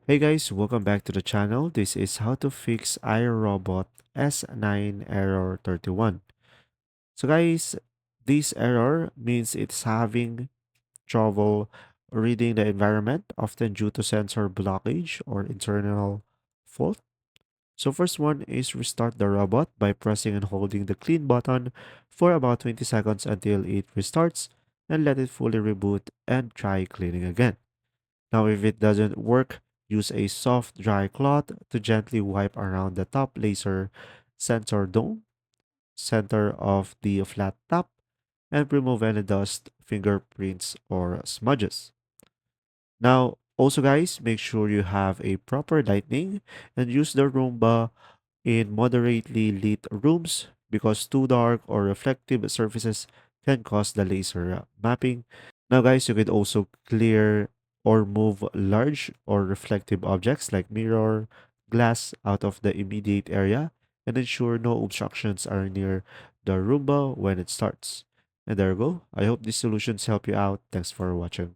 Hey guys, welcome back to the channel. This is how to fix iRobot S9 error 31. So guys, this error means it's having trouble reading the environment, often due to sensor blockage or internal fault. So first one is restart the robot by pressing and holding the clean button for about 20 seconds until it restarts, and let it fully reboot and try cleaning again. Now, if it doesn't work, use a soft, dry cloth to gently wipe around the top laser sensor dome, center of the flat top, and remove any dust, fingerprints, or smudges. Now, also guys, make sure you have a proper lighting and use the Roomba in moderately lit rooms because too dark or reflective surfaces can cause the laser mapping. Now, guys, you could also clear or move large or reflective objects like mirror, glass out of the immediate area and ensure no obstructions are near the Roomba when it starts. And there you go. I hope these solutions help you out. Thanks for watching.